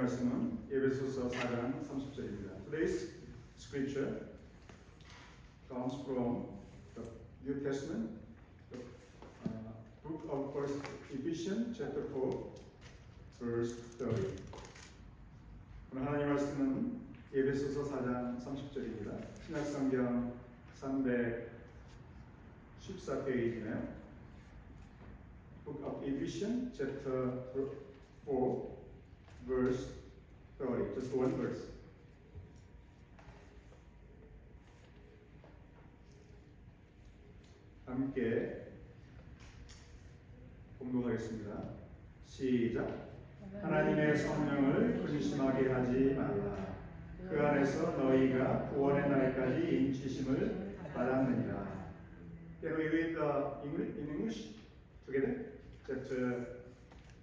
말씀은 에베소서 4장 30절입니다. Today's scripture comes from the New Testament, the book of First Ephesians, chapter 4, verse 30. 오늘 하나님 말씀은 에베소서 4장 30절입니다. 신약성경 314페이지네요. Book of Ephesians, chapter 4, verse 30. Just one verse. 함께 공독하겠습니다. 시작. 하나님의 성령을 근심하게 하지 말라. 그 안에서 너희가 구원의 날까지 인치심을 받았느니라. Can we read in English together? Chapter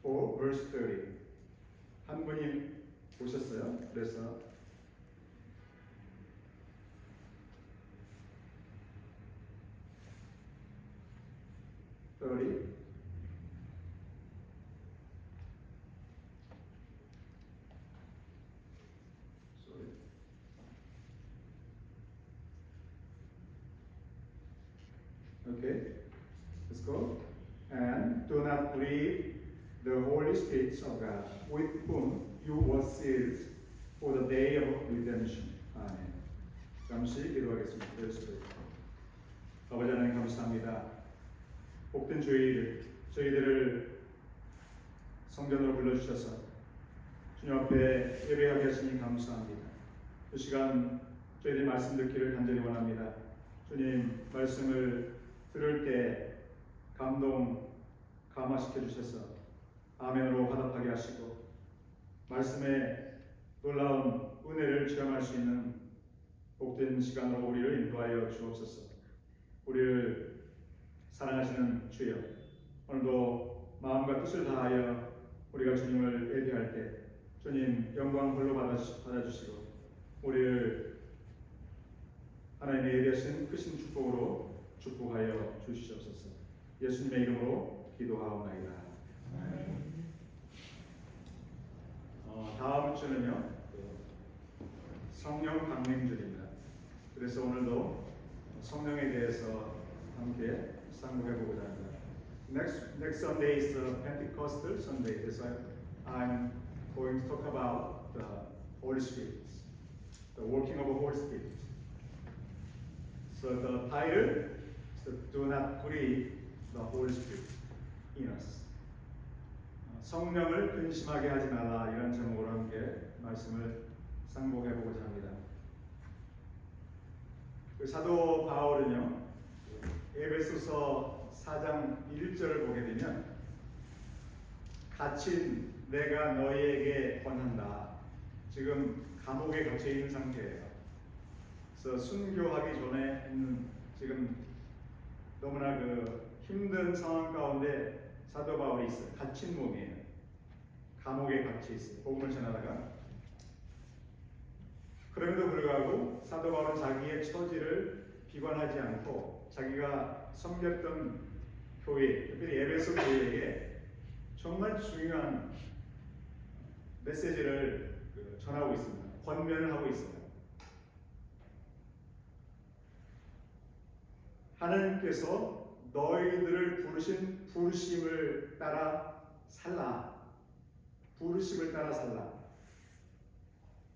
4, verse 30. 한 분이 보셨어요? 그래서 Okay, let's go. And do not grieve the Holy Spirit of God, with whom you were sealed for the day of redemption. 아멘. 잠시 기도하겠습니다. 아버지 하나님 감사합니다. 복된 저희들을 성전으로 불러주셔서 주님 앞에 예배하게 하시니 감사합니다. 이 시간 저희들이 말씀 듣기를 간절히 원합니다. 주님 말씀을 들을 때 감화시켜 주셔서 아멘으로 화답하게 하시고 말씀의 놀라운 은혜를 체험할 수 있는 복된 시간으로 우리를 인도하여 주옵소서. 우리를 사랑하시는 주여, 오늘도 마음과 뜻을 다하여 우리가 주님을 예배할 때 주님 영광 홀로 받아주시고 우리를 하나님의 예배하신 크신 축복으로 축복하여 주시옵소서. 예수님의 이름으로 기도하옵나이다. 다음 주는요 성령 강림주입니다. 그래서 오늘도 성령에 대해서 함께 상고해보고자 합니다. Next Sunday is Pentecostal Sunday. That's why I'm going to talk about the Holy Spirit, the working of the Holy Spirit. So the title is Do Not Grieve the Holy Spirit in Us. 성령을 근심하게 하지 말라, 이런 제목으로 함께 말씀을 상고해보고자 합니다. 그 사도 바울은요 에베소서 4장 1절을 보게 되면 갇힌 내가 너희에게 권한다. 지금 감옥에 갇혀 있는 상태예요. 그래서 순교하기 전에 있는 지금 너무나 힘든 상황 가운데 사도 바울이 있어요. 갇힌 몸이에요. 감옥에 갇혀 있어요. 복음을 전하다가. 그럼에도 불구하고 사도 바울은 자기의 처지를 비관하지 않고 자기가 섬겼던 교회, 특별히 에베소 교회에게 정말 중요한 메시지를 전하고 있습니다. 권면을 하고 있습니다. 하나님께서 너희들을 부르신 부르심을 따라 살라. 부르심을 따라 살라.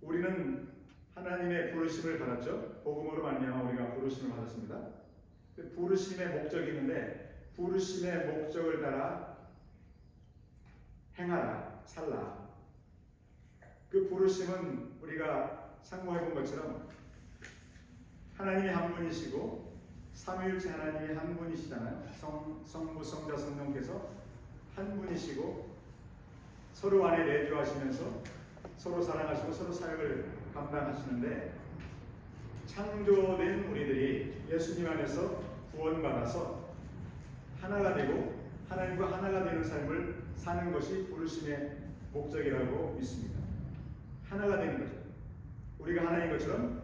우리는 하나님의 부르심을 받았죠. 복음으로 말미암아 우리가 부르심을 받았습니다. 그 부르심의 목적이 있는데 부르심의 목적을 따라 행하라, 살라. 그 부르심은 우리가 상고해 본 것처럼 하나님이 한 분이시고 삼위일체 하나님이 한 분이시잖아요. 성부, 성자, 성령께서 한 분이시고 서로 안에 내주하시면서 서로 사랑하시고 서로 사역을 감당하시는데 창조된 우리들이 예수님 안에서 구원받아서 하나가 되고 하나님과 하나가 되는 삶을 사는 것이 부르심의 목적이라고 믿습니다. 하나가 되는 거죠. 우리가 하나인 것처럼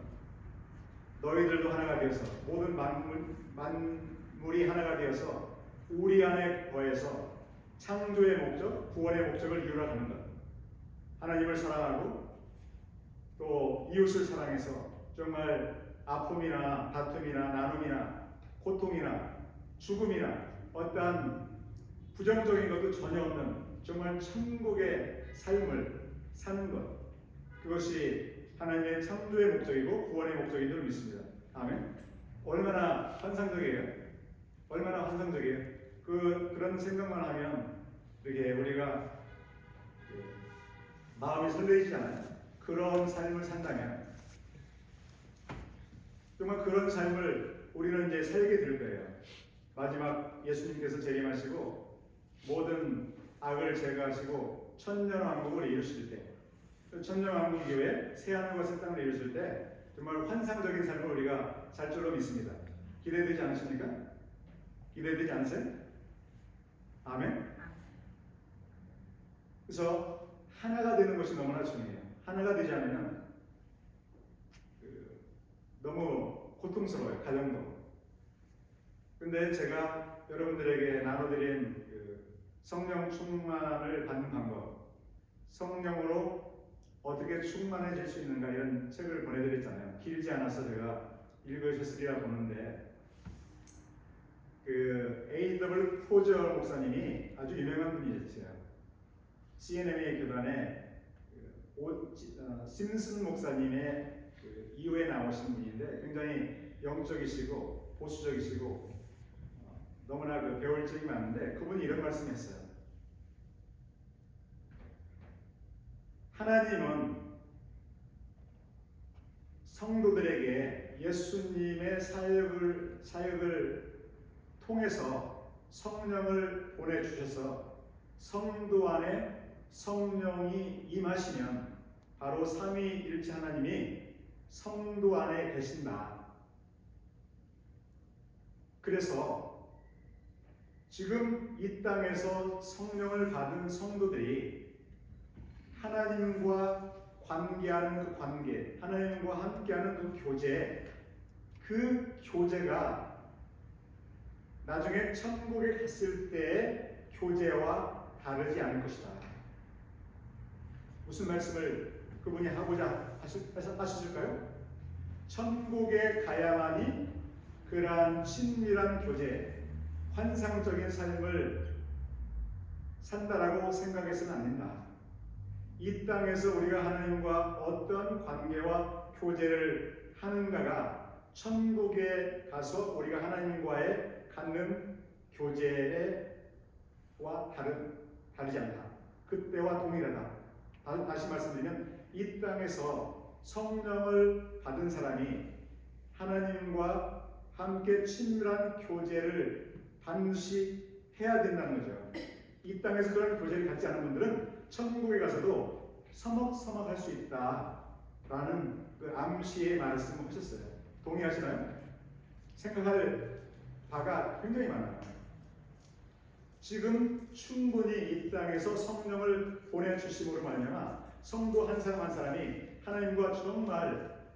너희들도 하나가 되어서 모든 만물이 하나가 되어서 우리 안에 거해서 창조의 목적, 구원의 목적을 이루어가는 것. 하나님을 사랑하고 또 이웃을 사랑해서 정말 아픔이나 다툼이나 나눔이나 고통이나 죽음이나 어떠한 부정적인 것도 전혀 없는 정말 천국의 삶을 사는 것, 그것이 하나님의 창조의 목적이고 구원의 목적인 줄 믿습니다. 아멘. 얼마나 환상적이에요. 얼마나 환상적이에요. 그런 생각만 하면 이렇게 우리가 마음이 설레지잖아요. 그런 삶을 산다면 정말 그런 삶을 우리는 이제 살게 될 거예요. 마지막 예수님께서 재림하시고 모든 악을 제거하시고 천년왕국을 이루실 때, 천년왕국 이후에 새하늘과 새 땅을 이루실 때 정말 환상적인 삶을 우리가 살 줄로 믿습니다. 기대되지 않으십니까? 기대되지 않으세요? 아멘. 그래서 하나가 되는 것이 너무나 중요해요. 하나가 되지 않으면 너무 고통스러워요. 가정도. 근데 제가 여러분들에게 나눠드린 성령 충만을 받는 방법, 성령으로 어떻게 충만해질 수 있는가 이런 책을 보내드렸잖아요. 길지 않아서 제가 읽으셨으리라 보는데 A.W. 토저 목사님이 아주 유명한 분이셨어요. CNMA 교단의 심슨 목사님의 이후에 나오신 분인데 굉장히 영적이시고 보수적이시고 너무나 배울 점이 많은데 그분이 이런 말씀했어요. 하나님은 성도들에게 예수님의 사역을 통해서 성령을 보내주셔서 성도 안에 성령이 임하시면 바로 삼위일체 하나님이 성도 안에 계신다. 그래서 지금 이 땅에서 성령을 받은 성도들이 하나님과 관계하는 그 관계, 하나님과 함께하는 그 교제, 그 교제가 나중에 천국에 갔을 때의 교제와 다르지 않을 것이다. 무슨 말씀을 그분이 하고자 하셨을까요? 천국에 가야만이 그러한 친밀한 교제, 환상적인 삶을 산다라고 생각해서는 안 된다. 이 땅에서 우리가 하나님과 어떤 관계와 교제를 하는가가 천국에 가서 우리가 하나님과의 갖는 교제와 다르지 않다. 그때와 동일하다. 다시 말씀드리면 이 땅에서 성령을 받은 사람이 하나님과 함께 친밀한 교제를 반드시 해야 된다는 거죠. 이 땅에서 그런 교제를 갖지 않은 분들은 천국에 가서도 서먹서먹할 수 있다라는 그 암시의 말씀을 하셨어요. 동의하시나요? 생각할 바가 굉장히 많아요. 지금 충분히 이 땅에서 성령을 보내주심으로 말미암아 성도 한 사람 한 사람이 하나님과 정말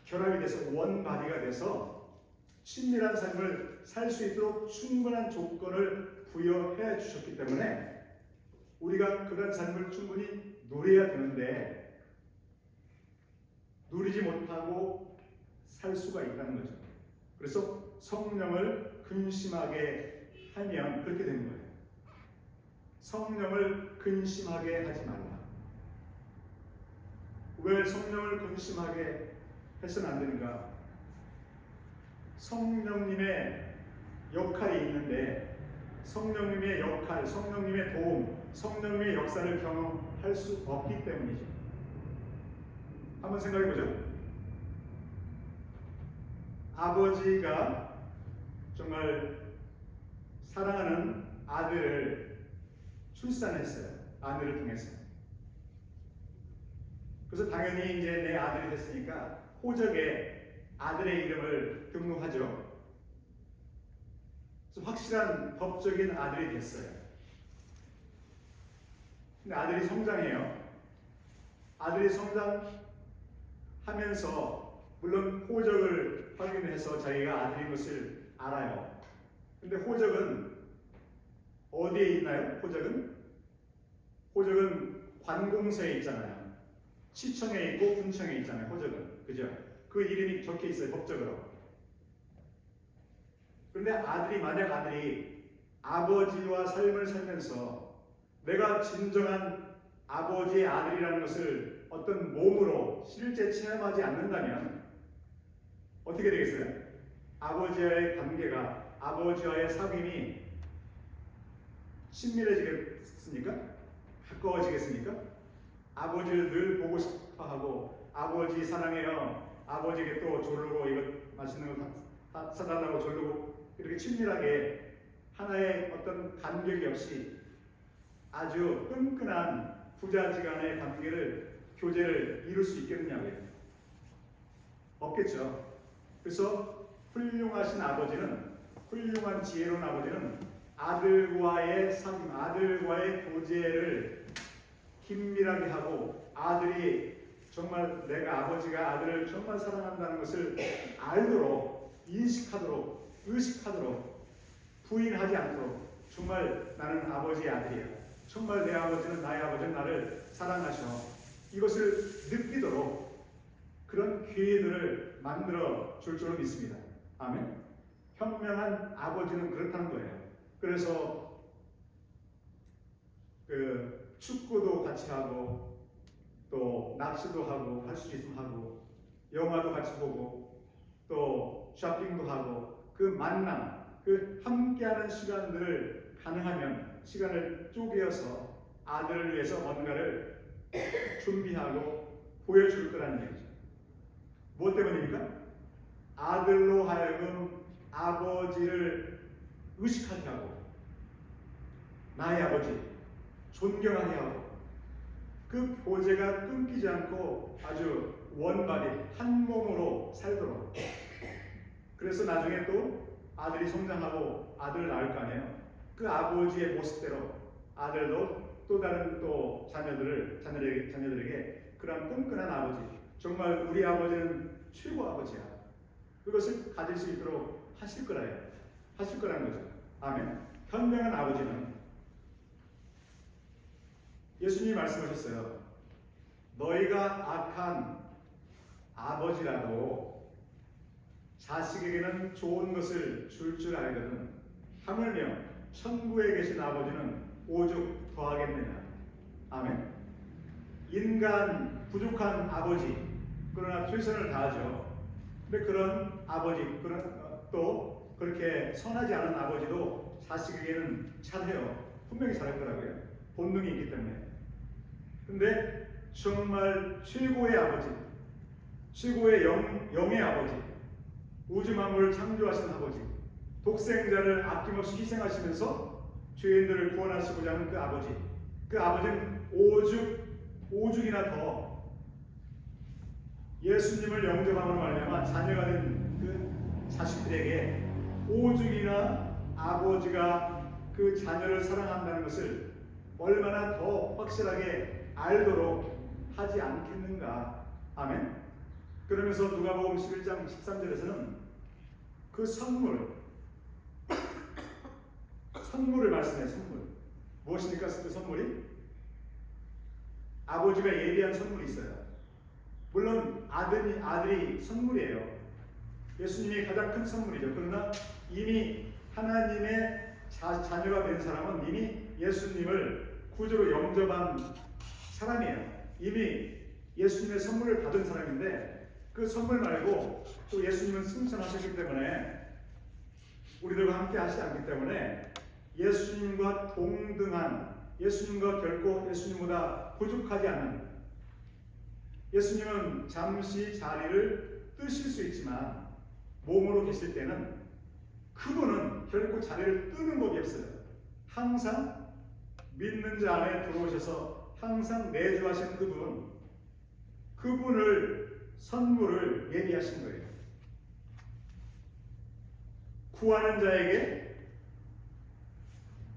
결합이 돼서 원바디가 돼서 친밀한 삶을 살 수 있도록 충분한 조건을 부여해 주셨기 때문에 우리가 그런 삶을 충분히 누려야 되는데 누리지 못하고 살 수가 있다는 거죠. 그래서 성령을 근심하게 하면 그렇게 되는 거예요. 성령을 근심하게 하지 말라. 왜 성령을 근심하게 해서는 안 되는가? 성령님의 역할이 있는데 성령님의 역할, 성령님의 도움, 성령님의 역사를 경험할 수 없기 때문이죠. 한번 생각해 보죠. 아버지가 정말 사랑하는 아들을 출산했어요. 아들을 통해서. 그래서 당연히 이제 내 아들이 됐으니까 호적에 아들의 이름을 등록하죠. 그래서 확실한 법적인 아들이 됐어요. 근데 아들이 성장해요. 아들이 성장하면서 물론 호적을 확인해서 자기가 아들인 것을 알아요. 근데 호적은 어디에 있나요? 호적은 관공서에 있잖아요. 시청에 있고 군청에 있잖아요. 호적은. 그죠? 그 이름이 적혀 있어요. 법적으로. 그런데 만약 아들이 아버지와 삶을 살면서 내가 진정한 아버지의 아들이라는 것을 어떤 몸으로 실제 체험하지 않는다면 어떻게 되겠어요? 아버지와의 관계가, 아버지와의 사귐이 친밀해지겠습니까? 가까워지겠습니까? 아버지를 늘 보고 싶어하고 아버지 사랑해요. 아버지에게 또 조르고 이거 맛있는 거 사달라고 조르고 이렇게 친밀하게 하나의 어떤 간격이 없이 아주 끈끈한 부자지간의 교제를 이룰 수 있겠느냐고요. 없겠죠. 그래서 훌륭하신 아버지는, 훌륭한 지혜로운 아버지는 아들과의 삶, 아들과의 교제를 긴밀하게 하고 아들이 정말 내가 아버지가 아들을 정말 사랑한다는 것을 알도록, 인식하도록, 의식하도록, 부인하지 않도록 정말 나는 아버지의 아들이야. 정말 나의 아버지는 나를 사랑하셔. 이것을 느끼도록 그런 기회들을 만들어 줄 줄로 믿습니다. 아멘. 현명한 아버지는 그렇다는 거예요. 그래서 축구도 같이 하고 또 낚시도 하고 할 수 있으면 하고 영화도 같이 보고 또 쇼핑도 하고 그 만남, 그 함께하는 시간들을 가능하면 시간을 쪼개어서 아들을 위해서 뭔가를 준비하고 보여줄 거라는 얘기죠. 무엇 때문입니까? 아들로 하여금 아버지를 의식하게 하고 나의 아버지 존경하게 하고 그 교제가 끊기지 않고 아주 원바디 한 몸으로 살도록. 그래서 나중에 또 아들이 성장하고 아들을 낳을 거 아니에요. 그 아버지의 모습대로 아들도 또 다른 또 자녀들에게 그런 끈끈한 아버지, 정말 우리 아버지는 최고 아버지야. 그것을 가질 수 있도록 하실 거라는 거죠. 아멘. 현명한 아버지는 예수님이 말씀하셨어요. 너희가 악한 아버지라도 자식에게는 좋은 것을 줄 알거든 하물며 천국에 계신 아버지는 오죽 더하겠느냐. 아멘. 인간 부족한 아버지, 그러나 최선을 다하죠. 근데 그런 아버지, 또 그렇게 선하지 않은 아버지도 자식에게는 잘해요. 분명히 잘할 거라고요. 본능이 있기 때문에. 근데 정말 최고의 아버지, 최고의 영의 아버지, 우주 만물을 창조하신 아버지, 독생자를 아낌없이 희생하시면서 죄인들을 구원하시고자 하는 그 아버지는 오죽이나 더 예수님을 영접함으로 말미암아 자녀가 된 그 자식들에게 오죽이나 아버지가 그 자녀를 사랑한다는 것을 얼마나 더 확실하게 알도록 하지 않겠는가. 아멘. 그러면서 누가복음 11장 13절에서는 그 선물을 말씀해요. 선물. 무엇입니까? 그 선물이? 아버지가 예비한 선물이 있어요. 물론 아들이 선물이에요. 예수님이 가장 큰 선물이죠. 그러나 이미 하나님의 자녀가 된 사람은 이미 예수님을 구주로 영접한 사람이에요. 이미 예수님의 선물을 받은 사람인데 그 선물 말고 또 예수님은 승천하셨기 때문에 우리들과 함께 하시지 않기 때문에 예수님과 동등한, 예수님과 결코 예수님보다 부족하지 않은, 예수님은 잠시 자리를 뜨실 수 있지만 몸으로 계실 때는 그분은 결코 자리를 뜨는 법이 없어요. 항상 믿는 자 안에 들어오셔서 항상 내주하신 그분을 선물을 예비하신 거예요. 구하는 자에게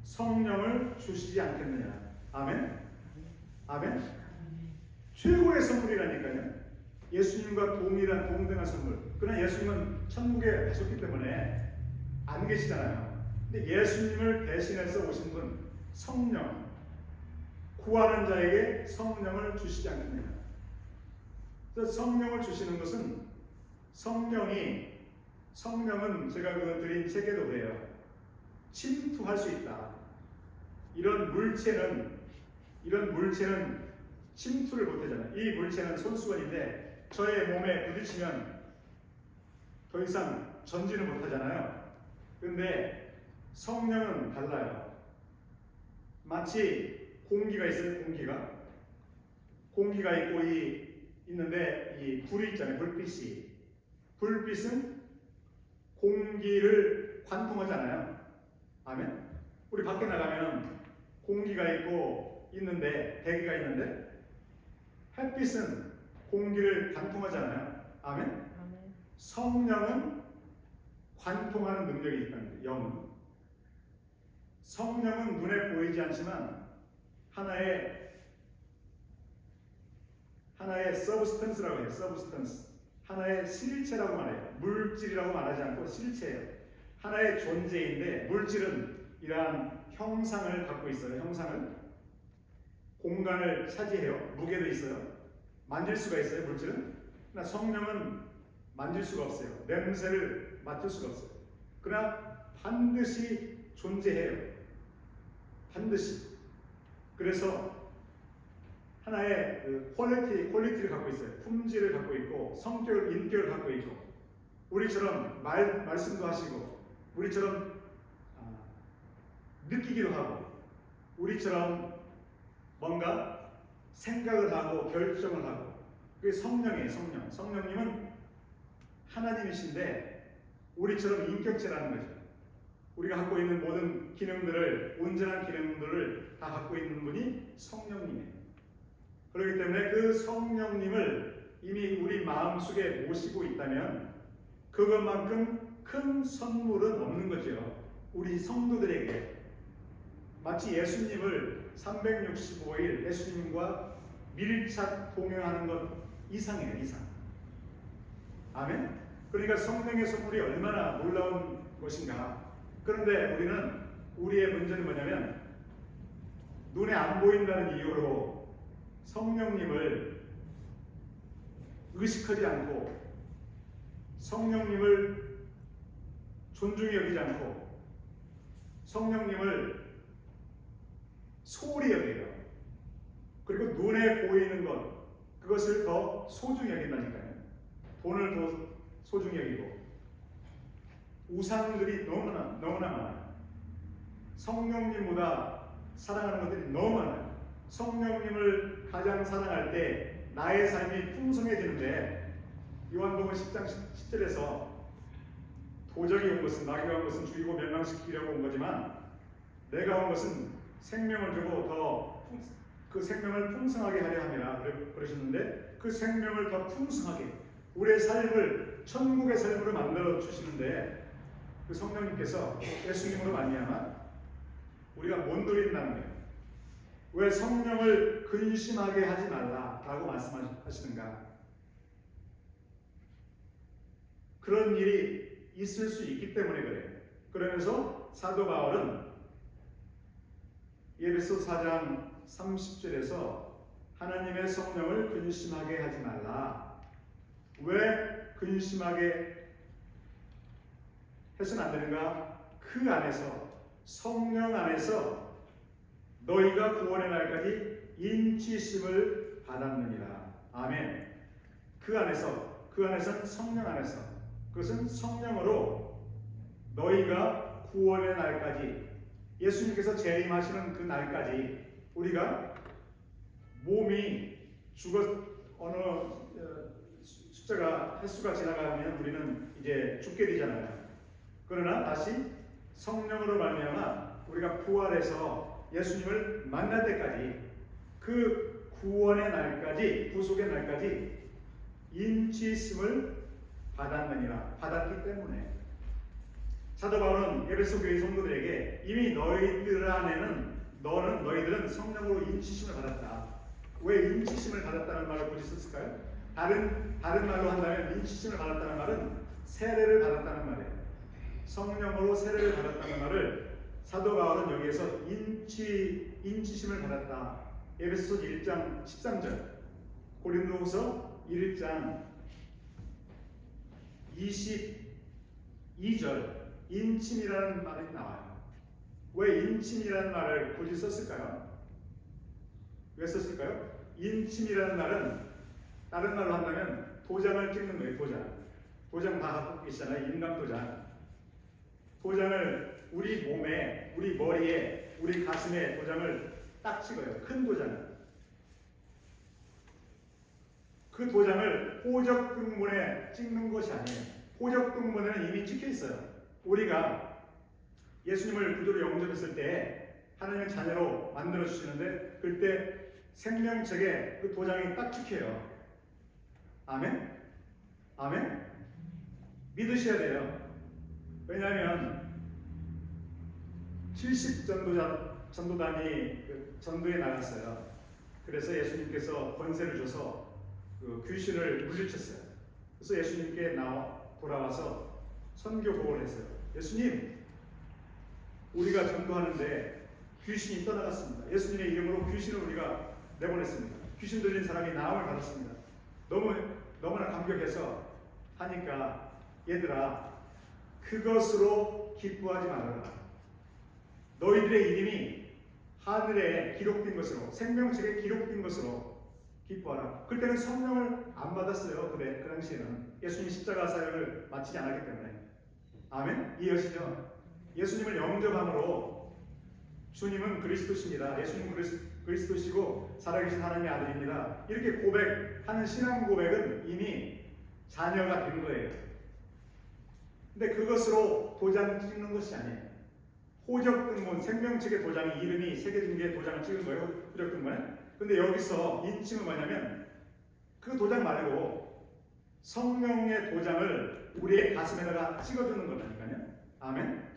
성령을 주시지 않겠느냐. 아멘. 아멘. 최고의 선물이라니까요. 예수님과 동등한 선물. 그러나 예수님은 천국에 가셨기 때문에 안 계시잖아요. 근데 예수님을 대신해서 오신 분, 성령, 구하는 자에게 성령을 주시지 않겠느냐. 그래서 성령을 주시는 것은 성령은 제가 그 드린 책에도 그래요. 침투할 수 있다. 이런 물체는 침투를 못하잖아요. 이 물체는 손수건인데 저의 몸에 부딪히면 더 이상 전지는 못하잖아요. 근데 성령은 달라요. 마치 공기가 있어요. 공기가 있고 있는데 이 불이 있잖아요. 불빛은 공기를 관통하잖아요. 아멘. 우리 밖에 나가면 공기가 있는데 대기가 있는데 햇빛은 공기를 관통하잖아요. 아멘. 성령은 관통하는 능력이 있다는 거예요. 성령은 눈에 보이지 않지만 하나의 서브스턴스라고 해요. 하나의 실체라고 말해요. 물질이라고 말하지 않고 실체예요. 하나의 존재인데 물질은 이러한 형상을 갖고 있어요. 공간을 차지해요. 무게도 있어요. 만질 수가 있어요. 물질은. 그러나 성령은 만질 수가 없어요. 냄새를 맡을 수가 없어요. 그러나 반드시 존재해요. 반드시. 그래서 하나의 퀄리티를 갖고 있어요. 품질을 갖고 있고 인격을 갖고 있고 우리처럼 말씀도 하시고 우리처럼 느끼기도 하고 우리처럼 뭔가 생각을 하고 결정을 하고 그게 성령이에요. 성령님은 하나님이신데 우리처럼 인격체라는 거죠. 우리가 갖고 있는 모든 온전한 기능들을 다 갖고 있는 분이 성령님이에요. 그렇기 때문에 그 성령님을 이미 우리 마음속에 모시고 있다면 그것만큼 큰 선물은 없는 거죠. 우리 성도들에게 마치 예수님을 365일 예수님과 밀착 동행하는 것 이상이에요. 아멘. 그러니까 성령의 선물이 얼마나 놀라운 것인가. 그런데 우리의 문제는 뭐냐면 눈에 안 보인다는 이유로 성령님을 의식하지 않고 성령님을 존중히 여기지 않고 성령님을 소홀히 여겨요. 그리고 눈에 보이는 그것을 더 소중히 여긴다니까요. 돈을 더 소중히 여기고 우상들이 너무나 많아요. 성령님보다 사랑하는 것들이 너무 많아요. 성령님을 가장 사랑할 때 나의 삶이 풍성해지는데 요한복음 10장 10절에서 도적이 온 것은 마귀가 온 것은 죽이고 멸망시키려고 온 거지만 내가 온 것은 생명을 주고 더 그 생명을 풍성하게 하려 함이라 그러셨는데 그 생명을 더 풍성하게 우리의 삶을 천국의 삶으로 만들어 주시는데 그 성령님께서 예수님으로 말미암아 우리가 못 누린다는 거예요. 왜 성령을 근심하게 하지 말라라고 말씀하시는가? 그런 일이 있을 수 있기 때문에 그래요. 그러면서 사도 바울은 에베소 4장 30절에서 하나님의 성령을 근심하게 하지 말라. 왜 근심하게 해서는 안 되는가? 그 안에서 성령 안에서 너희가 구원의 날까지 인치심을 받았느니라. 아멘. 그 안에서는 성령 안에서 그것은 성령으로 너희가 구원의 날까지 예수님께서 재림하시는 그 날까지 우리가 몸이 어느 횟수가 지나가면 우리는 이제 죽게 되잖아요. 그러나 다시 성령으로 말미암아 우리가 부활해서 예수님을 만날 때까지 그 구원의 날까지 구속의 날까지 인치심을 받았기 때문에 사도 바울은 에베소 교회 성도들에게 이미 너희들은 성령으로 인치심을 받았다. 왜 인치심을 받았다는 말을 굳이 썼을까요? 다른 말로 한다면 인치심을 받았다는 말은 세례를 받았다는 말이에요. 성령으로 세례를 받았다는 말을 사도 바울은 여기에서 인치심을 받았다. 에베소서 1장 13절, 고린도후서 1장 22절 인침이라는 말이 나와요. 왜 인침이라는 말을 굳이 썼을까요? 왜 썼을까요? 인침이라는 말은 다른 말로 한다면 도장을 찍는 거예요. 도장 다 갖고 계시잖아요. 인감 도장. 도장을 우리 몸에, 우리 머리에, 우리 가슴에 도장을 딱 찍어요. 큰 도장을. 그 도장을 호적등본에 찍는 것이 아니에요. 호적등본에는 이미 찍혀 있어요. 우리가 예수님을 구주로 영접했을 때 하나님의 자녀로 만들어 주시는데 그때 생명책에 그 도장이 딱 찍혀요. 아멘? 아멘? 믿으셔야 돼요. 왜냐하면 70전도단이 전도에 나갔어요. 그래서 예수님께서 권세를 줘서 그 귀신을 물리쳤어요. 그래서 예수님께 돌아와서 선교복을 했어요. 예수님, 우리가 전도하는데 귀신이 떠나갔습니다. 예수님의 이름으로 귀신을 우리가 내보냈습니다. 귀신 들린 사람이 나음을 받았습니다. 너무나 감격해서 하니까 얘들아, 그것으로 기뻐하지 말아라. 너희들의 이름이 하늘에 기록된 것으로, 생명책에 기록된 것으로 기뻐하라. 그때는 성령을 안 받았어요. 그 당시에는 예수님 십자가 사역을 마치지 않았기 때문에. 아멘? 이해하시죠? 예수님을 영접함으로 주님은 그리스도십니다. 예수님 그리스도시고 살아계신 하나님의 아들입니다. 이렇게 고백하는 신앙 고백은 이미 자녀가 된 거예요. 근데 그것으로 도장 찍는 것이 아니에요. 호적등본, 생명책의 도장이 이름이 새겨진 게 도장을 찍은 거예요. 호적등본에. 근데 여기서 인침은 뭐냐면 그 도장 말고 성령의 도장을 우리의 가슴에다가 찍어주는 거라니까요. 아멘?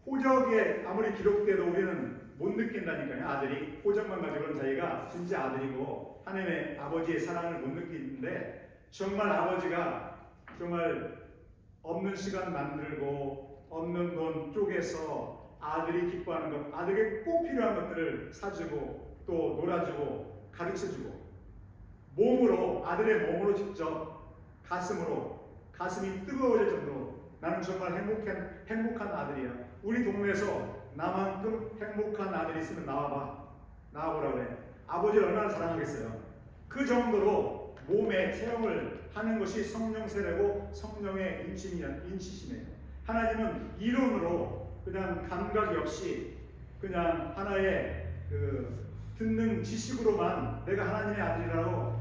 호적에 아무리 기록돼도 우리는 못 느낀다니까요. 아들이 호적만 가지고는 자기가 진짜 아들이고 하나님의 아버지의 사랑을 못 느끼는데 정말 아버지가 정말 없는 시간 만들고 없는 돈 쪼개서 아들이 기뻐하는 것, 아들에게 꼭 필요한 것들을 사주고 또 놀아주고 가르쳐주고 몸으로, 아들의 몸으로 직접 가슴이 뜨거워질 정도로 나는 정말 행복한 아들이야. 우리 동네에서 나만큼 행복한 아들이 있으면 나와보라 그래. 아버지를 얼마나 사랑하겠어요. 그 정도로 몸에 체험을 하는 것이 성령 세례고 성령의 인치심이에요. 하나님은 이론으로 그냥 감각이 없이 그냥 하나의 듣는 지식으로만 내가 하나님의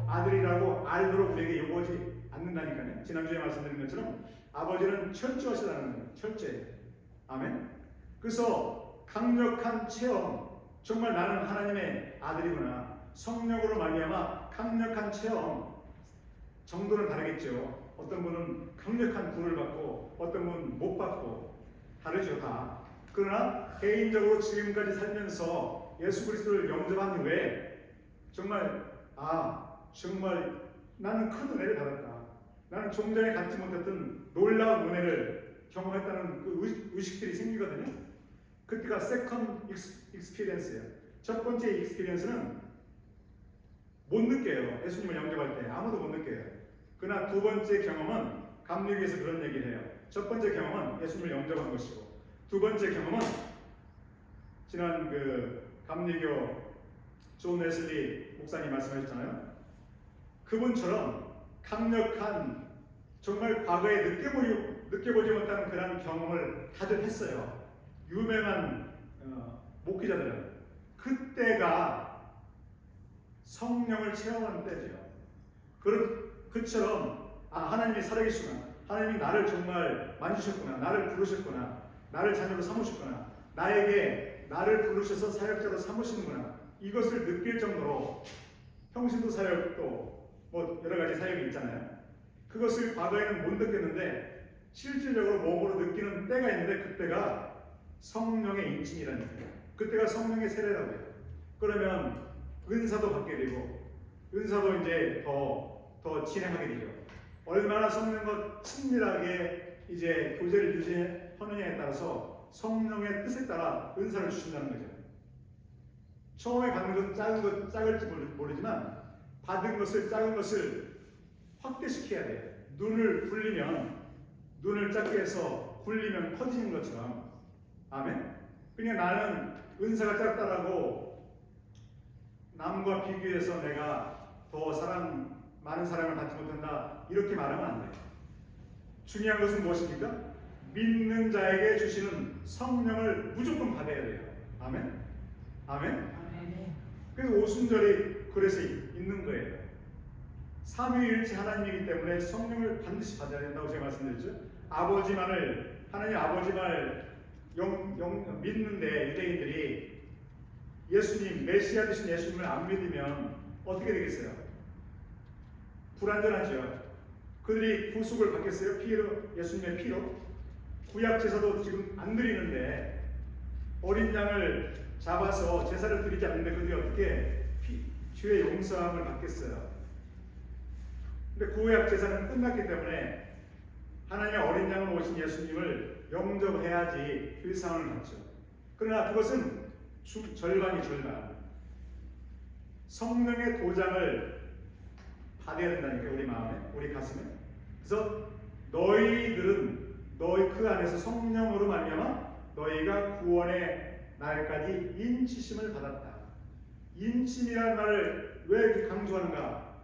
아들이라고 알도록 우리에게 요구하지 않는다니까요. 지난주에 말씀드린 것처럼 아버지는 철저하시다는 거예요. 철저해요. 아멘. 그래서 강력한 체험, 정말 나는 하나님의 아들이구나. 성령으로 말미암아 강력한 체험, 정도는 다르겠죠. 어떤 분은 강력한 불을 받고 어떤 분은 못 받고 다르죠. 다. 그러나 개인적으로 지금까지 살면서 예수 그리스도를 영접한 후에 정말 나는 큰 은혜를 받았다. 나는 종전에 갖지 못했던 놀라운 은혜를 경험했다는 그 의식들이 생기거든요. 그때가 세컨드 익스피리언스예요. 첫 번째 익스피리언스는 못 느껴요. 예수님을 영접할 때 아무도 못 느껴요. 그러나 두 번째 경험은 감리교에서 그런 얘기를 해요. 첫 번째 경험은 예수님을 영접한 것이고 두 번째 경험은 지난 감리교 존 웨슬리 목사님 말씀하셨잖아요. 그분처럼 강력한 정말 과거에 느껴보지 못한 그런 경험을 다들 했어요. 유명한 목회자들은 그때가 성령을 체험하는 때죠. 그처럼 하나님이 살아계시구나, 하나님이 나를 정말 만지셨구나, 나를 부르셨구나, 나를 자녀로 삼으셨구나, 나를 부르셔서 사역자로 삼으시는구나, 이것을 느낄 정도로 평신도 사역도 여러 가지 사역이 있잖아요. 그것을 과거에는 못 느꼈는데 실질적으로 몸으로 느끼는 때가 있는데 그때가 성령의 인침이라는 거예요. 그때가 성령의 세례라고 해요. 그러면 은사도 받게 되고 은사도 이제 더 진행하게 되죠. 얼마나 성령과 친밀하게 이제 교제를 유지하느냐에 따라서 성령의 뜻에 따라 은사를 주신다는 거죠. 처음에 받는 것은 작을지 모르지만 받은 것을 작은 것을 확대시켜야 돼요. 눈을 굴리면 눈을 작게 해서 굴리면 커지는 것처럼. 아멘. 그냥 나는 은사가 작다라고 남과 비교해서 내가 더 많은 사랑을 받지 못한다 이렇게 말하면 안 돼요. 중요한 것은 무엇입니까? 믿는 자에게 주시는 성령을 무조건 받아야 돼요. 아멘. 아멘. 그래서 오순절이 그래서 있는 거예요. 삼위일체 하나님이기 때문에 성령을 반드시 받아야 된다고 제가 말씀드렸죠. 하나님 아버지만 믿는데 유대인들이 예수님, 메시아 되신 예수님을 안 믿으면 어떻게 되겠어요? 불완전하죠. 그들이 구속을 받겠어요? 예수님의 피로? 구약 제사도 지금 안 드리는데 어린 양을 잡아서 제사를 드리지 않는데 그들이 어떻게 죄의 용서함을 받겠어요? 근데 구약 제사는 끝났기 때문에 하나님의 어린 양을 오신 예수님을 영접해야지 그 상을 받죠. 그러나 그것은 절반. 성령의 도장을 받아야 된다니까요. 우리 마음에, 우리 가슴에. 그래서 너희 그 안에서 성령으로 말미암아 너희가 구원의 날까지 인치심을 받았다. 인침이라는 말을 왜 이렇게 강조하는가?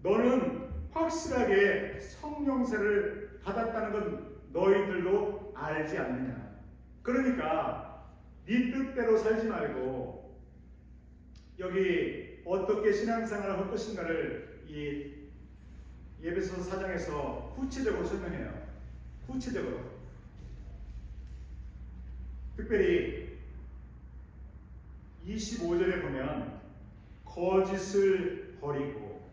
너는 확실하게 성령세를 받았다는 건 너희들도 알지 않느냐. 그러니까 네 뜻대로 살지 말고 여기 어떻게 신앙생활을 할 것인가를 이 에베소서 4장에서 구체적으로 설명해요. 구체적으로. 특별히 25절에 보면 거짓을 버리고,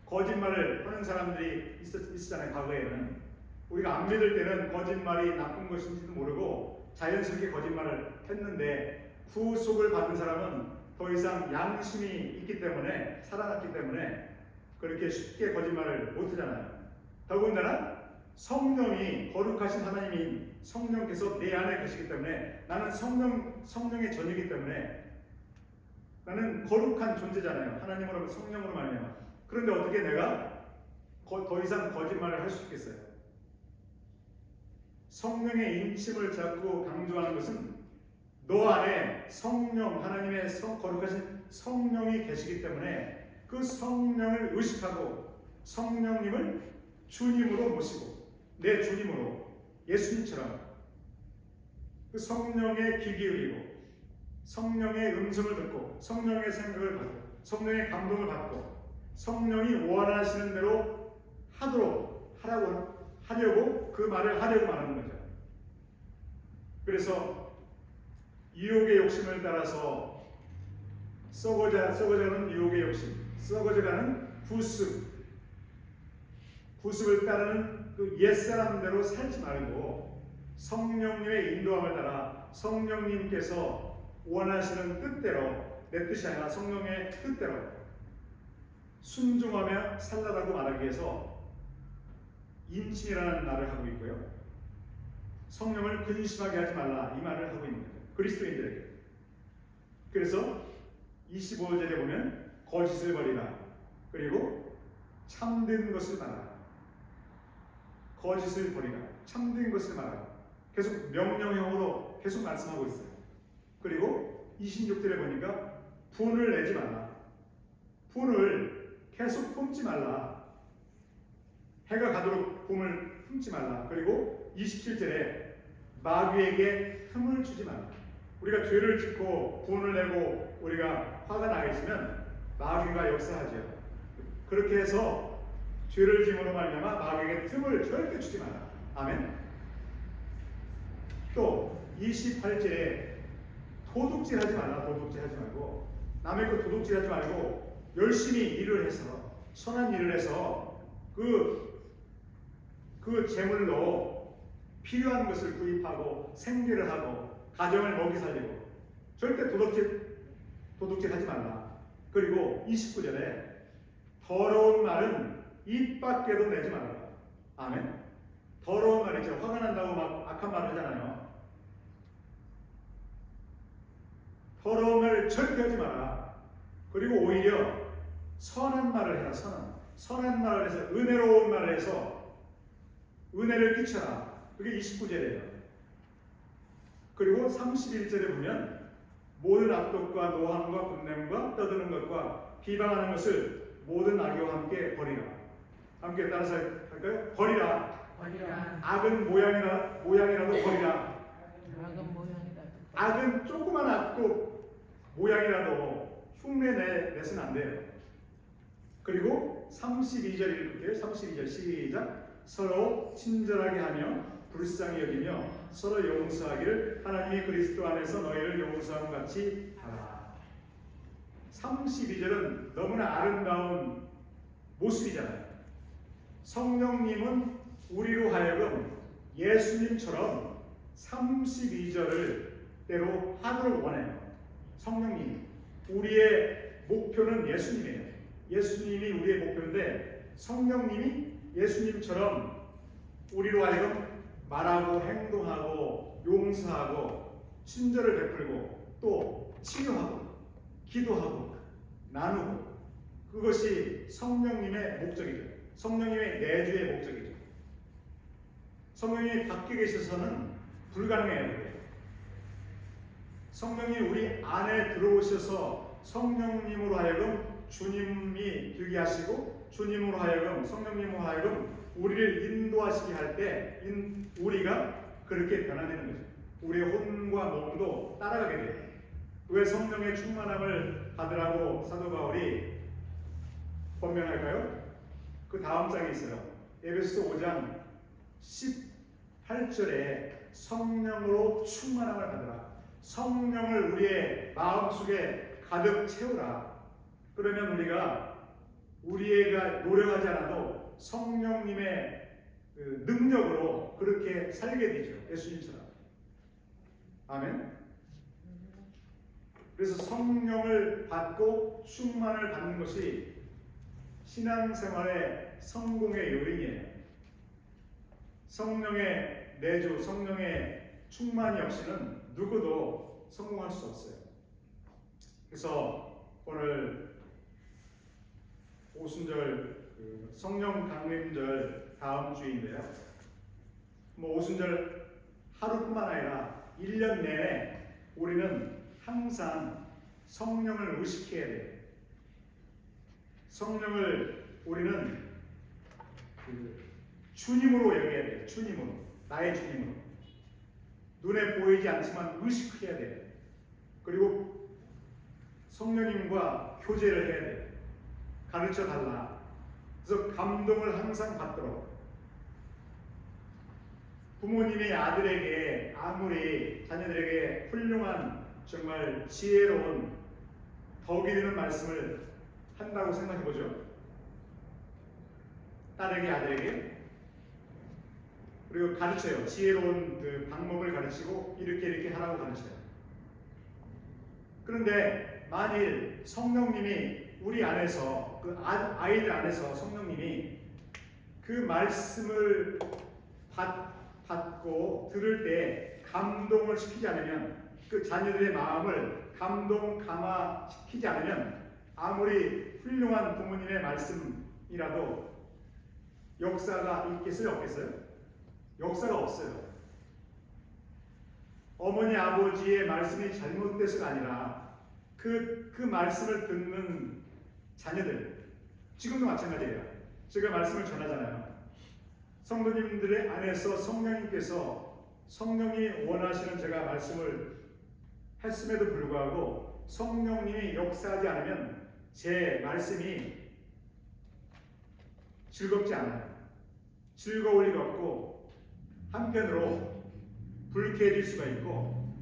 거짓말을 하는 사람들이 있었잖아요. 과거에는 우리가 안 믿을 때는 거짓말이 나쁜 것인지도 모르고 자연스럽게 거짓말을 했는데, 구속을 받은 사람은 더 이상 양심이 있기 때문에, 살아났기 때문에 그렇게 쉽게 거짓말을 못하잖아요. 더군다나 성령이, 거룩하신 하나님인 성령께서 내 안에 계시기 때문에, 나는 성령의 전이기 때문에 나는 거룩한 존재잖아요. 하나님으로, 성령으로 말미암아. 그런데 어떻게 내가 더 이상 거짓말을 할 수 있겠어요? 성령의 인침을 자꾸 강조하는 것은 너 안에 성령, 하나님의 거룩하신 성령이 계시기 때문에 그 성령을 의식하고 성령님을 주님으로 모시고, 내 주님으로, 예수님처럼 그 성령의 귀 기울이고 성령의 음성을 듣고 성령의 생각을 받고 성령의 감동을 받고 성령이 원하시는 대로 하려고 그 말을 하려고 말하는 거죠. 그래서 유혹의 욕심을 따라서 썩어져가는 유혹의 욕심, 썩어져가는 구습을 따르는 그 옛사람대로 살지 말고 성령님의 인도함을 따라 성령님께서 원하시는 뜻대로, 내 뜻이 아니라 성령의 뜻대로 순종하며 살라라고 말하기 위해서 인침이라는 말을 하고 있고요. 성령을 근심하게 하지 말라, 이 말을 하고 있는 거죠. 그리스도인들에게. 그래서 25절에 보면 거짓을 버리라, 그리고 참된 것을 말하라. 거짓을 버리라, 참된 것을 말하라. 계속 명령형으로 계속 말씀하고 있어요. 그리고 26절에 보니까 분을 내지 말라. 분을 계속 품지 말라. 해가 가도록 분을 품지 말라. 그리고 27절에 마귀에게 틈을 주지 말라. 우리가 죄를 짓고 분을 내고 우리가 화가 나 있으면 마귀가 역사하죠. 그렇게 해서 죄를 짐으로 말미암아 마귀에게 틈을 절대 주지 말라. 아멘. 또 28절에 도둑질하지 말라. 도둑질하지 말고, 남의 것 도둑질하지 말고 열심히 일을 해서, 선한 일을 해서 그 재물로 필요한 것을 구입하고 생계를 하고 가정을 먹이 살리고, 절대 도둑질하지 말라. 그리고 29절에 더러운 말은 입 밖에도 내지 말라. 아멘. 더러운 말이죠. 화가 난다고 막 악한 말을 하잖아요. 더러운 말 절대 하지 마라. 그리고 오히려 선한 말을 해라. 선한 말을 해서 은혜로운 말을 해서 은혜를 끼쳐라. 그게 29절이에요. 그리고 31절에 보면 모든 악독과 노함과 분냄과 떠드는 것과 비방하는 것을 모든 악의와 함께 버리라. 함께 따라서 할까요? 버리라. 악은 모양이라도 버리라. 악은 조그만 악도 모양이라도 흉내 내서는 안 돼요. 그리고 32절 읽을게요. 32절 시작. 서로 친절하게 하며 불쌍히 여기며 서로 용서하기를 하나님이 그리스도 안에서 너희를 용서함 같이 하라. 32절은 너무나 아름다운 모습이잖아요. 성령님은 우리로 하여금 예수님처럼 32절을 때로 하기를 원해요. 성령님, 우리의 목표는 예수님이에요. 예수님이 우리의 목표인데 성령님이 예수님처럼 우리로 하여금 말하고 행동하고 용서하고 친절을 베풀고 또 치유하고 기도하고 나누고, 그것이 성령님의 목적이죠. 성령님의 내주의 목적이죠. 성령님이 밖에 계셔서는 불가능해요. 성령이 우리 안에 들어오셔서 성령님으로 하여금 주님이 되게 하시고 주님으로 하여금 성령님으로 하여금 우리를 인도하시게 할 때 우리가 그렇게 변화되는 거죠. 우리의 혼과 몸도 따라가게 돼요. 왜 성령의 충만함을 받으라고 사도 바울이 권면할까요? 그 다음 장에 있어요. 에베소 5장 18절에 성령으로 충만함을 받으라. 성령을 우리의 마음속에 가득 채우라. 그러면 우리가 노력하지 않아도 성령님의 그 능력으로 그렇게 살게 되죠. 예수님처럼. 아멘. 그래서 성령을 받고 충만을 받는 것이 신앙생활의 성공의 요인이에요. 성령의 내주, 성령의 충만이 없이는 누구도 성공할 수 없어요. 그래서 오늘 오순절 성령 강림절 다음 주인데요. 오순절 하루뿐만 아니라 1년 내내 우리는 항상 성령을 의식해야 돼요. 성령을 우리는 주님으로 여겨야 돼요. 주님으로, 나의 주님으로. 눈에 보이지 않지만 의식해야 돼요. 그리고 성령님과 교제를 해야 돼요. 가르쳐 달라. 그래서 감동을 항상 받도록. 부모님이 아들에게 아무리 자녀들에게 훌륭한 정말 지혜로운 덕이 되는 말씀을 한다고 생각해보죠. 딸에게 아들에게. 그리고 가르쳐요. 지혜로운 그 방법을 가르치고 이렇게 하라고 가르쳐요. 그런데 만일 성령님이 우리 안에서 그 아이들 안에서 성령님이 그 말씀을 받고 들을 때 감동을 시키지 않으면, 그 자녀들의 마음을 감화시키지 않으면 아무리 훌륭한 부모님의 말씀이라도 역사가 있겠어요? 없겠어요? 역사가 없어요. 어머니 아버지의 말씀이 잘못돼서가 아니라 그 말씀을 듣는 자녀들, 지금도 마찬가지예요. 제가 말씀을 전하잖아요. 성도님들의 안에서 성령님께서 성령이 원하시는 제가 말씀을 했음에도 불구하고 성령님이 역사하지 않으면 제 말씀이 즐겁지 않아요. 즐거울 리가 없고, 한편으로 불쾌해질 수가 있고,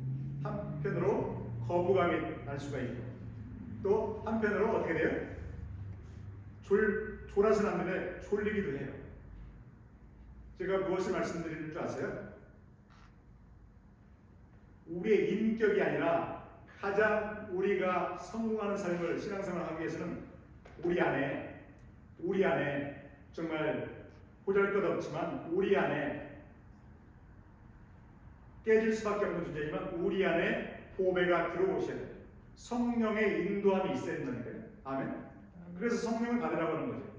한편으로 거부감이 날 수가 있고, 또 한편으로 어떻게 돼요? 졸아서는 안 되는데 졸리기도 해요. 제가 무엇을 말씀드리는 줄 아세요? 우리의 인격이 아니라 가장 우리가 성공하는 삶을 신앙생활을 하기 위해서는 우리 안에 정말 보잘것없지만 우리 안에 깨질 수밖에 없는 존재지만 우리 안에 보배가 들어오셔야 돼요. 성령의 인도함이 있어야 된다니까요. 아멘. 그래서 성령을 받으라고 하는 거죠.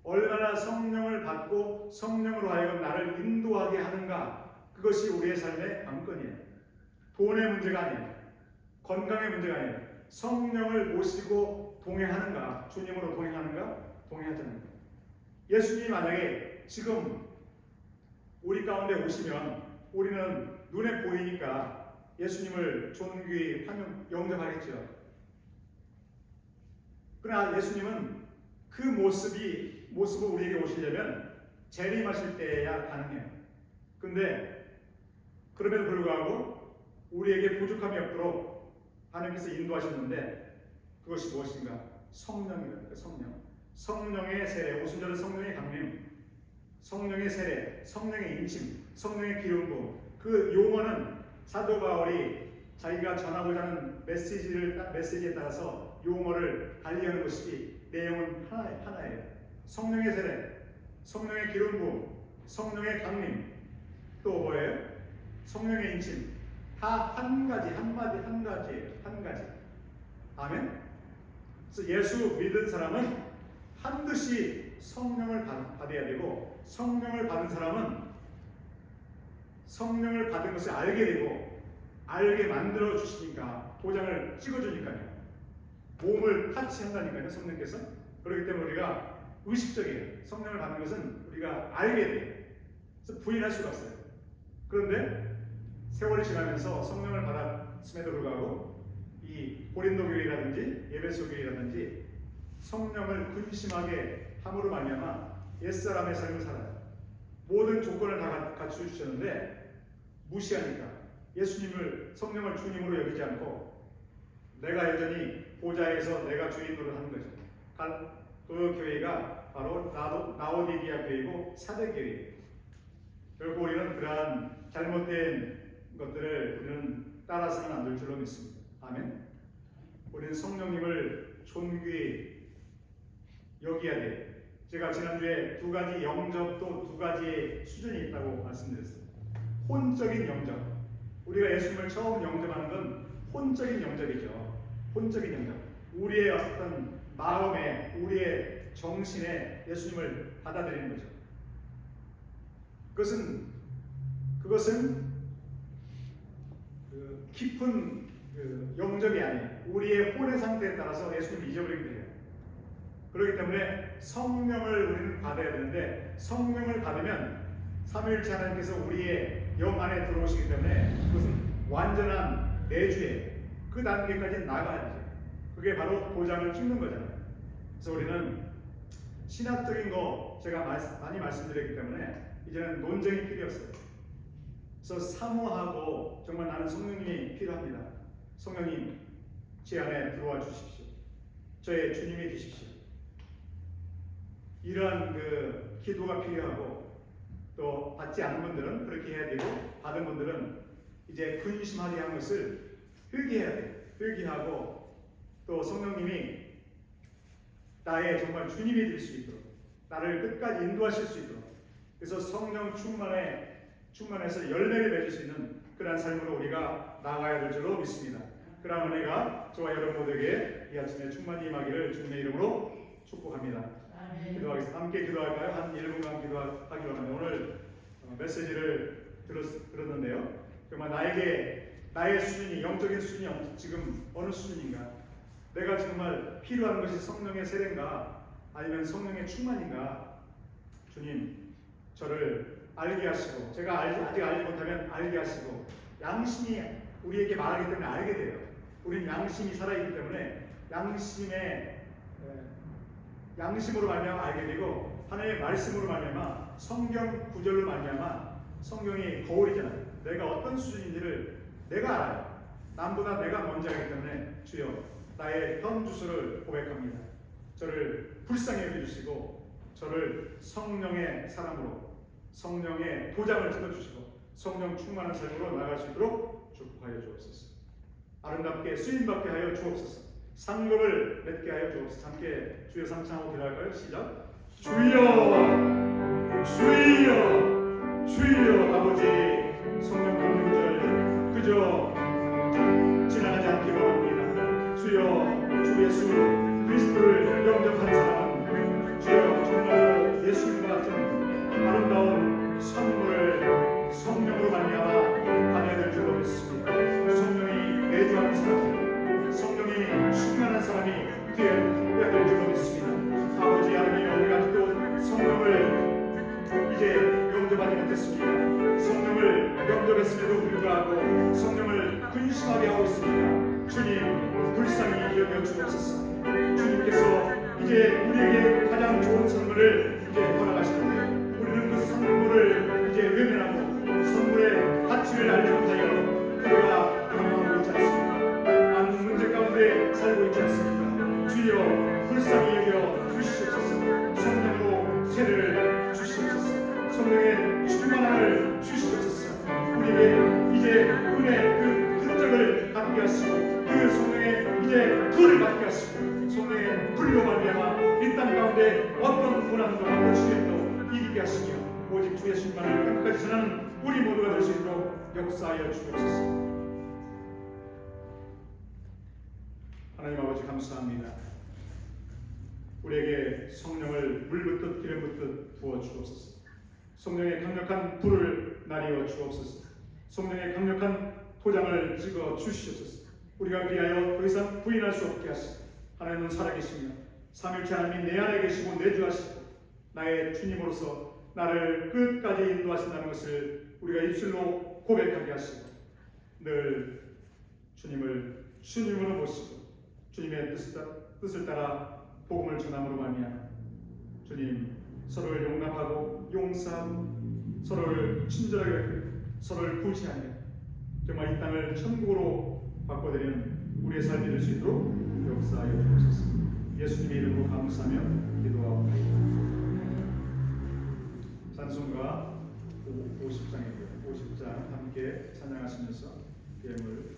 얼마나 성령을 받고 성령으로 하여금 나를 인도하게 하는가, 그것이 우리의 삶의 관건이에요. 돈의 문제가 아니에요. 건강의 문제가 아니에요. 성령을 모시고 동행하는가, 주님으로 동행하는가, 동행하지 않는가. 예수님이 만약에 지금 우리 가운데 오시면 우리는 눈에 보이니까 예수님을 존귀히 영접하겠죠. 그러나 예수님은 그 모습을 우리에게 오시려면 재림하실 때야 가능해요. 근데 그럼에도 불구하고 우리에게 부족함이 없도록 하나님께서 인도하셨는데 그것이 무엇인가? 성령이랍니다. 성령의 세례, 오순절은 성령의 강림, 성령의 세례, 성령의 인침, 성령의 기름 부음. 그 용어는 사도 바울이 자기가 전하고자 하는 메시지에 따라서 용어를 달리하는 것이 내용은 하나예요. 성령의 세례, 성령의 기름 부음, 성령의 강림, 또 뭐예요? 성령의 인침. 다 한 가지, 한 가지예요. 한 가지. 아멘. 그래서 예수 믿은 사람은 반드시 성령을 받아야 되고, 성령을 받은 사람은 성령을 받은 것을 알게 되고, 알게 만들어 주시니까, 도장을 찍어 주니까요. 몸을 타치한다니까요, 성령께서. 그렇기 때문에 우리가 의식적이에요. 성령을 받는 것은 우리가 알게 돼요. 그래서 부인할 수가 없어요. 그런데 세월이 지나면서 성령을 받았음에도 불구하고 이 고린도 교회라든지 에베소 교회라든지 성령을 근심하게 함으로 말미암아 옛사람의 삶을 살아요. 모든 조건을 다 갖추어 주셨는데 무시하니까 예수님을, 성령을 주님으로 여기지 않고 내가 여전히 보좌에서 내가 주인으로 하는 거죠. 그 교회가 바로 라오디게아 교회이고 사대 교회예요. 결국 우리는 그러한 잘못된 것들을 우리는 따라서는 안 될 줄로 믿습니다. 아멘. 우리는 성령님을 존귀히 여기야 돼요. 제가 지난주에 두 가지 영접도 두 가지의 수준이 있다고 말씀드렸어요. 혼적인 영접. 우리가 예수님을 처음 영접하는 건 혼적인 영접이죠. 혼적인 영접. 우리의 어떤 마음에, 우리의 정신에 예수님을 받아들이는 거죠. 그것은 깊은 영접이 아니에요. 우리의 혼의 상태에 따라서 예수님을 잊어버리게 돼요. 그렇기 때문에 성령을 우리는 받아야 되는데, 성령을 받으면 삼위일체 하나님께서 우리의 영 안에 들어오시기 때문에 그것은 완전한 내주예요. 그 단계까지 나가야죠. 그게 바로 도장을 찍는 거잖아요. 그래서 우리는 신학적인 거 제가 많이 말씀드렸기 때문에 이제는 논쟁이 필요 없어요. 그래서 사모하고 정말 나는 성령님이 필요합니다. 성령님 제 안에 들어와 주십시오. 저의 주님이 되십시오. 이러한 기도가 필요하고, 또 받지 않은 분들은 그렇게 해야 되고, 받은 분들은 이제 근심하게 한 것을 회개해야 돼요. 회개하고 또 성령님이 나의 정말 주님이 될 수 있도록, 나를 끝까지 인도하실 수 있도록, 그래서 성령 충만해서 열매를 맺을 수 있는 그러한 삶으로 우리가 나아가야 될 줄로 믿습니다. 그러한 은혜가 저와 여러분 모두에게 이 아침에 충만히 임하기를 주님의 이름으로 축복합니다. 기도하겠습니다. 함께 기도할까요? 한 1분간 기도하기로 합니다. 오늘 메시지를 들었는데요. 정말 나의 수준이, 영적인 수준이 지금 어느 수준인가? 내가 정말 필요한 것이 성령의 세례인가? 아니면 성령의 충만인가? 주님, 저를 알게 하시고, 제가 아직 알지 못하면 알게 하시고, 양심이 우리에게 말하기 때문에 알게 돼요. 우리는 양심이 살아있기 때문에 양심으로 말미암아 알게 되고, 하나님의 말씀으로 말미암아, 성경 구절로 말미암아, 성경이 거울이잖아요. 내가 어떤 수준인지를 내가 알아요. 남보다 내가 먼저 알기 때문에 주여, 나의 현 주소를 고백합니다. 저를 불쌍히 여겨주시고, 저를 성령의 사람으로, 성령의 도장을 찍어주시고, 성령 충만한 삶으로 나갈 수 있도록 축복하여 주옵소서. 아름답게 쓰임받게 하여 주옵소서. 상급을 맺게 하여 주옵소서. 함께 주여 삼창하고 기도할까요? 시작. 주여, 주여, 주여. 아버지, 성령 공유절 그저 변하지 않기를 원합니다. 주여 주 예수 그리스도를 영접한 사람은 주여 정말로 예수님과 같은 아름다운 선물을 성령으로 말미암아 받아야 될 줄로 믿습니다. 성령이 내주하는 사람, 성령이 충만한 사람이 되어야 될 줄로 믿습니다. 아버지 하나님, 우리가 아직도 성령을 이제 영접하지 못했습니다. 성령을 영접했음에도 불구하고 성령을 근심하게 하고 있습니다. 주님, 불쌍히 여겨 주옵소서. 주님께서 이제 우리에게 가장 좋은 선물을 이제 허락하시는데 우리는 그 선물을 이제 외면하고 선물의 가치를 알지 못하여 우리가 당황하고 있지 않습니까? 많은 문제 가운데 살고 있지 않습니까? 주여 불쌍히 여겨 주시옵소서. 성령으로 세례를 주시옵소서. 성령의 충만함을 주시옵소서. 우리에게 이제 은혜 그 흔적을 갖게 하시고 그 성령의 이제 불을 갖게 하시고 성령의 불로 말미암아 이 땅 가운데 어떤 고난도 어떤 시련도 이기게 하시며 오직 주의 신만을 끝까지 전하는 우리 모두가 될 수 있도록 역사하여 주옵소서. 하나님 아버지 감사합니다. 우리에게 성령을 물 붓듯 기름 붓듯 부어 주옵소서. 성령의 강력한 불을 나리어 주옵소서. 성령의 강력한 도장을 찍어 주시옵소서. 우리가 그리하여 더 이상 부인할 수 없게 하시고 하나님은 살아계시며 삼일째 하나님이 내 안에 계시고 내주하시고 나의 주님으로서 나를 끝까지 인도하신다는 것을 우리가 입술로 고백하게 하시고 늘 주님을 주님으로 모시고 주님의 뜻을 따라 복음을 전함으로 말미암아 주님 서로를 용납하고 용서하고 서로를 친절하게 여기고 서로를 구제하며 정말 이 땅을 천국으로 바꿔드리는 우리의 삶이 될 수 있도록 역사하여 주옵소서. 예수님의 이름으로 감사하며 기도하옵나이다. 찬송가 50장입니다. 50장 함께 찬양하시면서 예물